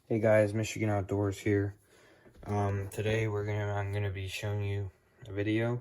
Hey guys, Michigan Outdoors here. Today I'm gonna be showing you a video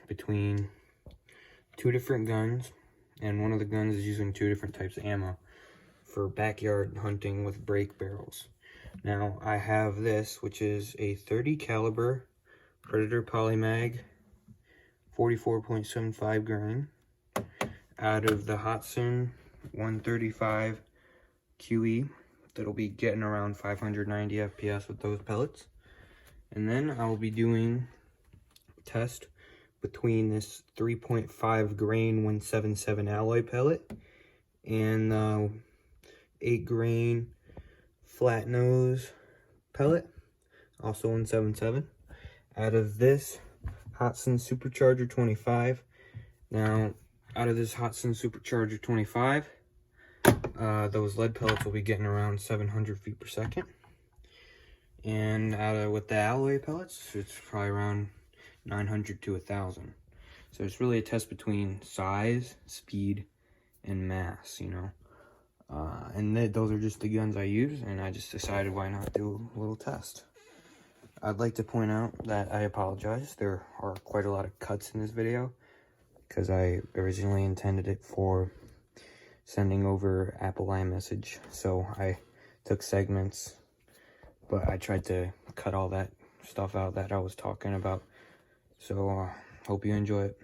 between two different guns, and one of the guns is using two different types of ammo for backyard hunting with break barrels. Now I have this, which is a 30 caliber Predator Polymag 44.75 grain out of the Hotson 135 QE. That'll be getting around 590 FPS with those pellets. And then I'll be doing a test between this 3.5 grain 177 alloy pellet and 8 grain flat nose pellet, also 177, out of this Hotson Supercharger 25. Now, out of this Hotson Supercharger 25, those lead pellets will be getting around 700 feet per second. And with the alloy pellets, it's probably around 900 to 1,000. So it's really a test between size, speed, and mass, you know. Those are just the guns I use, and I just decided why not do a little test. I'd like to point out that I apologize. There are quite a lot of cuts in this video, because I originally intended it for sending over Apple iMessage. So I took segments, but I tried to cut all that stuff out that I was talking about. So hope you enjoy it.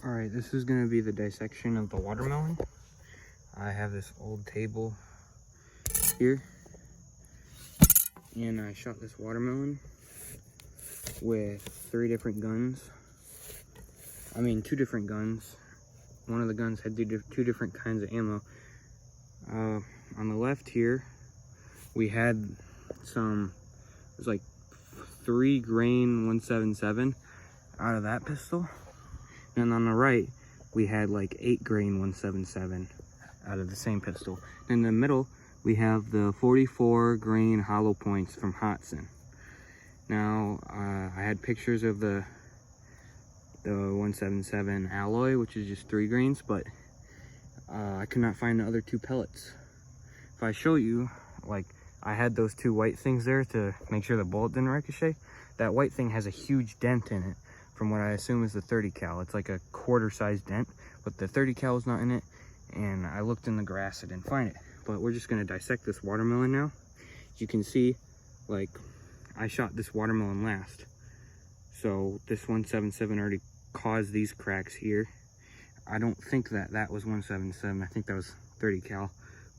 Alright, this is going to be the dissection of the watermelon. I have this old table here, and I shot this watermelon with two different guns. One of the guns had two different kinds of ammo. On the left here, we had it was like 3 grain 177 out of that pistol. And on the right, we had like 8 grain 177 out of the same pistol. In the middle, we have the 44 grain hollow points from Hotson. Now, I had pictures of the 177 alloy, which is just 3 grains, but I could not find the other two pellets. If I show you, like, I had those two white things there to make sure the bullet didn't ricochet. That white thing has a huge dent in it, from what I assume is the 30 cal. It's like a quarter-sized dent, but the 30 cal is not in it, and I looked in the grass, I didn't find it. But we're just gonna dissect this watermelon now. As you can see, like, I shot this watermelon last, so this 177 already caused these cracks here. I don't think that was 177, I think that was 30 cal,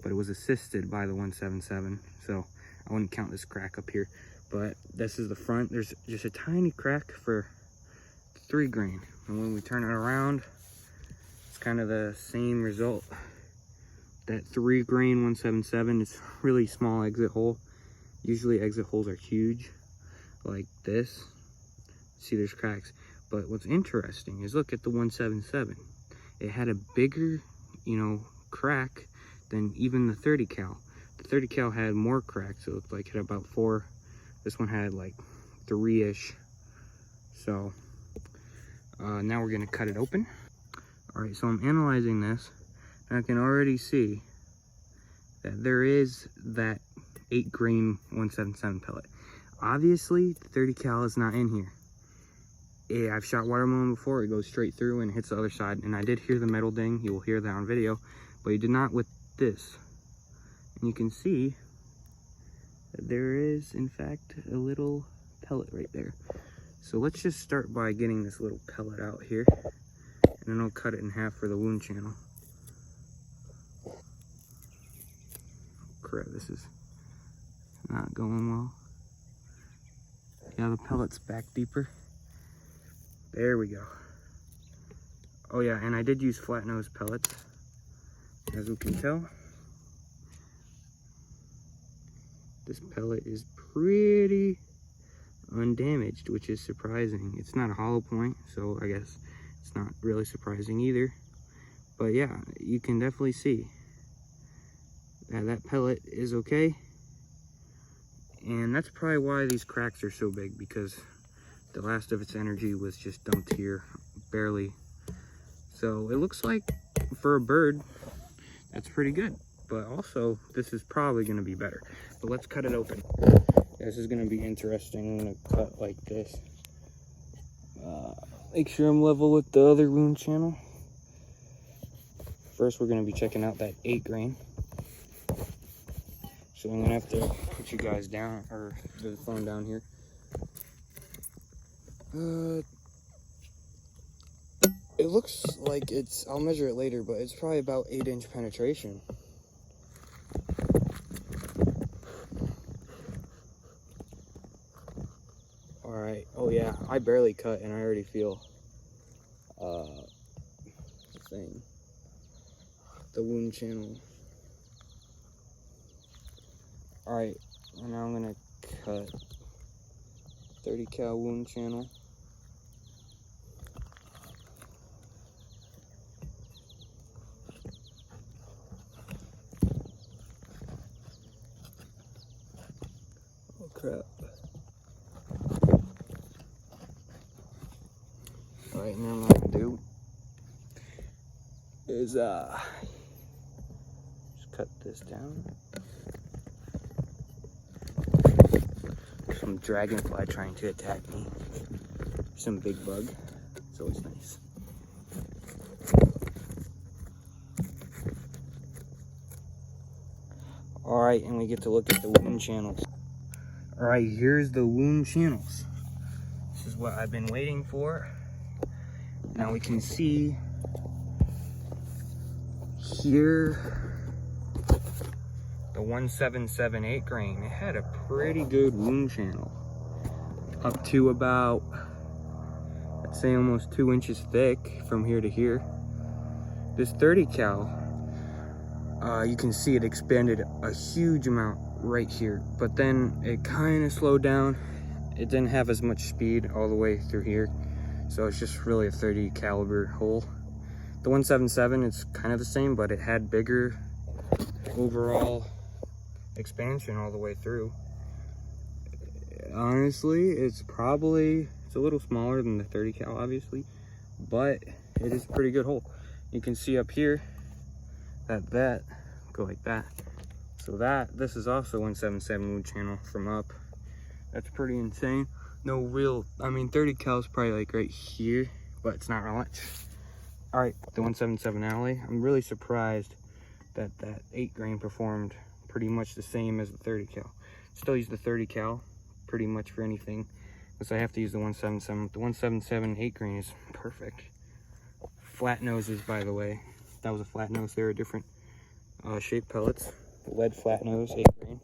but it was assisted by the 177, so I wouldn't count this crack up here. But this is the front. There's just a tiny crack for 3 grain, and when we turn it around, it's kind of the same result. That 3 grain 177 is really small exit hole. Usually exit holes are huge, like this. See, there's cracks. But what's interesting is look at the 177. It had a bigger, crack than even the 30 cal. The 30 cal had more cracks. It looked like it had about 4. This one had like 3-ish. So now we're gonna cut it open. All right, so I'm analyzing this, and I can already see that there is that 8 grain 177 pellet. Obviously, the 30 cal is not in here. I've shot watermelon before. It goes straight through and hits the other side, and I did hear the metal ding. You will hear that on video, but you did not with this. And you can see that there is, in fact, a little pellet right there. So let's just start by getting this little pellet out here, and then I'll cut it in half for the wound channel. Crap, this is not going well. Yeah, the pellet's back deeper. There we go. Oh yeah, and I did use flat nose pellets, as we can tell. this pellet is pretty undamaged, which is surprising. It's not a hollow point, so I guess it's not really surprising either. But yeah, you can definitely see that that pellet is okay. And that's probably why these cracks are so big, because the last of its energy was just dumped here, barely. So it looks like for a bird, that's pretty good. But also, this is probably going to be better. But let's cut it open. This is going to be interesting. I'm going to cut like this. Make sure I'm level with the other wound channel. First, we're going to be checking out that 8 grain. So I'm going to have to put you guys down, or the phone down here. It looks like it's, I'll measure it later, but it's probably about 8-inch penetration. Alright, oh yeah, I barely cut and I already feel the wound channel. Alright, and now I'm gonna cut 30 cal wound channel. Oh crap. Alright, now what I'm gonna do is just cut this down. Some dragonfly trying to attack me. Some big bug. It's always nice. Alright, and we get to look at the wound channels. Alright, here's the wound channels. This is what I've been waiting for. Now we can see here the 1778 grain. It had a pretty good wound channel, up to about, I'd say almost 2 inches thick from here to here. This 30 cal, you can see it expanded a huge amount right here, but then it kind of slowed down. It didn't have as much speed all the way through here, so it's just really a 30 caliber hole. The 177, it's kind of the same, but it had bigger overall expansion all the way through. Honestly, it's a little smaller than the 30 cal, obviously, but it is a pretty good hole. You can see up here that go like that. So this is also 177 wound channel from up. That's pretty insane. No real, I mean, 30 cal is probably like right here, but it's not real much. All right, the 177 alley. I'm really surprised that 8 grain performed pretty much the same as the 30 cal. Still use the 30 cal pretty much for anything, because I have to use the 177. The 177 8 grain is perfect. Flat noses, by the way. That was a flat nose. There are different shaped pellets. Lead flat nose 8 grain.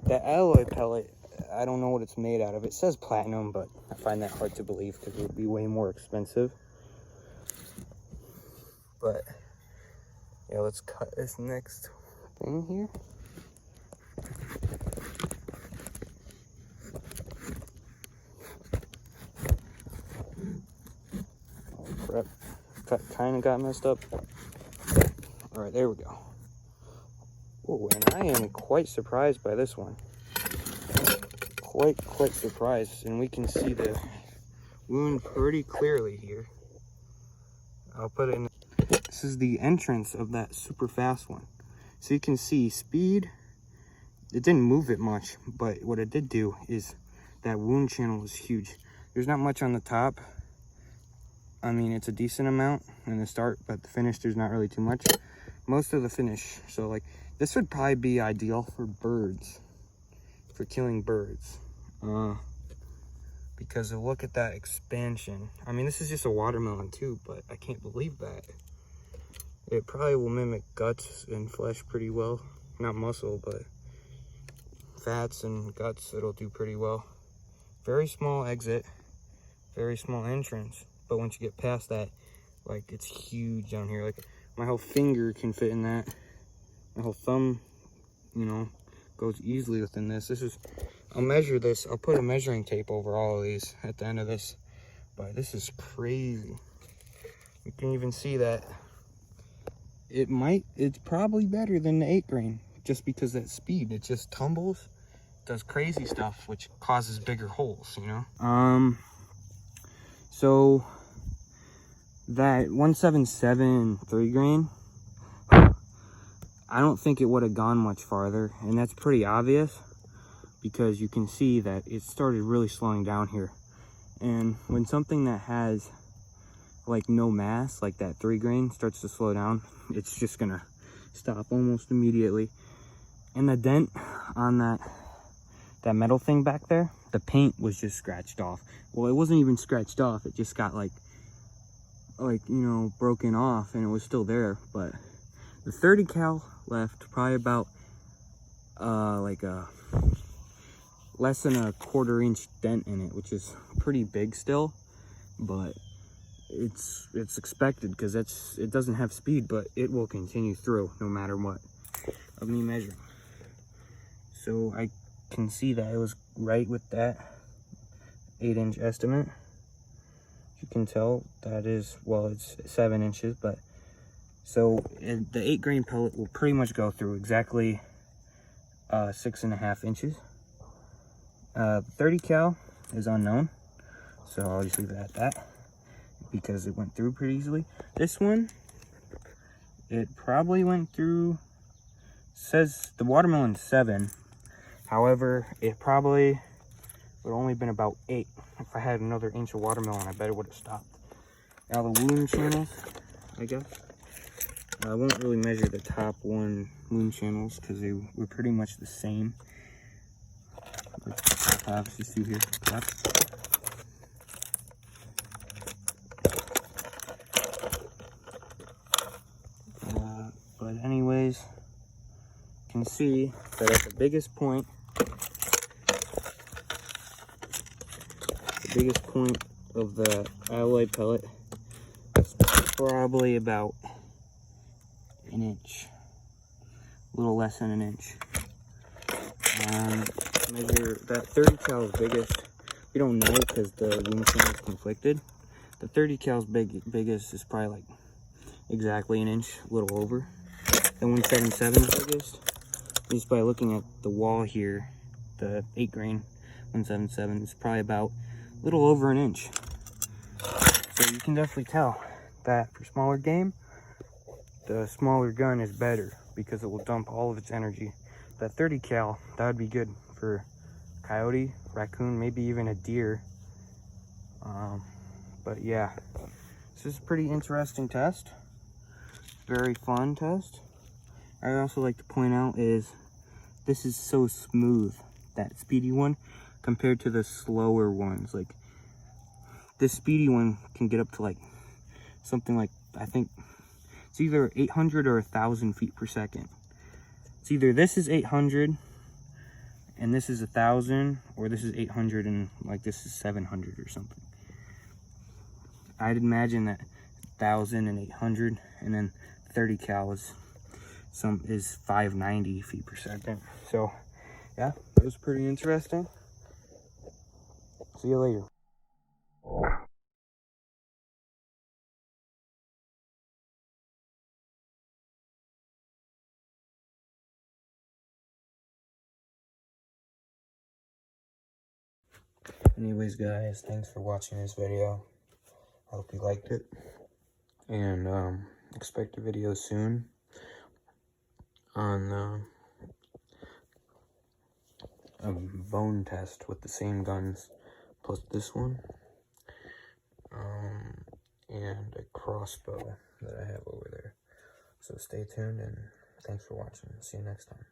That alloy pellet, I don't know what it's made out of. It says platinum, but I find that hard to believe because it would be way more expensive. But yeah, let's cut this next thing here. Oh crap, cut kind of got messed up. All right, there we go. Oh, and I am quite surprised by this one. Quite surprised, and we can see the wound pretty clearly here. I'll put it in. This is the entrance of that super fast one. So you can see speed, it didn't move it much, but what it did do is that wound channel was huge. There's not much on the top. I mean, it's a decent amount in the start, but the finish, there's not really too much. Most of the finish, so like, this would probably be ideal for birds, for killing birds. Because look at that expansion. I mean, this is just a watermelon too, but I can't believe that. It probably will mimic guts and flesh pretty well. Not muscle, but fats and guts, it'll do pretty well. Very small exit, very small entrance. But once you get past that, like, it's huge down here. Like, my whole finger can fit in that. My whole thumb, you know, goes easily within this. I'll measure this. I'll put a measuring tape over all of these at the end of this. But this is crazy. You can even see that it's probably better than the 8 grain just because that speed, it just tumbles, does crazy stuff, which causes bigger holes, you know? So that 177 3 grain, I don't think it would have gone much farther, and that's pretty obvious because you can see that it started really slowing down here. And when something that has like no mass, like that 3 grain, starts to slow down, it's just gonna stop almost immediately. And the dent on that metal thing back there, the paint was just scratched off. Well, it wasn't even scratched off, it just got like you know, broken off, and it was still there. But the 30 cal left probably about like a less than a 1/4 inch dent in it, which is pretty big still, but it's expected because it doesn't have speed, but it will continue through no matter what. Of me measuring, so I can see that it was right with that 8-inch estimate. You can tell that is, well, it's 7 inches, but so the 8 grain pellet will pretty much go through exactly 6.5 inches. 30 cal is unknown, so I'll just leave it at that because it went through pretty easily. This one, it probably went through, says the watermelon's 7, however it probably would only been about 8. If I had another inch of watermelon, I bet it would have stopped. Now the wound channels, I guess, I won't really measure the top one wound channels because they were pretty much the same. Like the top half, you see here, top. But anyways, you can see that at the biggest point of the alloy pellet, it's probably about an inch, a little less than an inch. Measure that 30 cal is biggest. We don't know because the wound channel is conflicted. The 30 cal's biggest is probably like exactly an inch, a little over. The 177 is biggest. Just by looking at the wall here, the 8 grain 177 is probably about a little over an inch. So you can definitely tell that for smaller game, the smaller gun is better because it will dump all of its energy. That 30 cal, that would be good for coyote, raccoon, maybe even a deer. But yeah, this is a pretty interesting test. Very fun test. I also like to point out is this is so smooth, that speedy one, compared to the slower ones. Like this speedy one can get up to like something like, I think it's either 800 or 1,000 feet per second. It's either this is 800 and this is 1,000, or this is 800 and like this is 700 or something. I'd imagine that 1,000 and 800, and then 30 cal is 590 feet per second. So yeah, that was pretty interesting. See you later. Anyways guys, thanks for watching this video. I hope you liked it, and expect a video soon on a bone test with the same guns plus this one, and a crossbow that I have over there. So stay tuned, and thanks for watching. See you next time.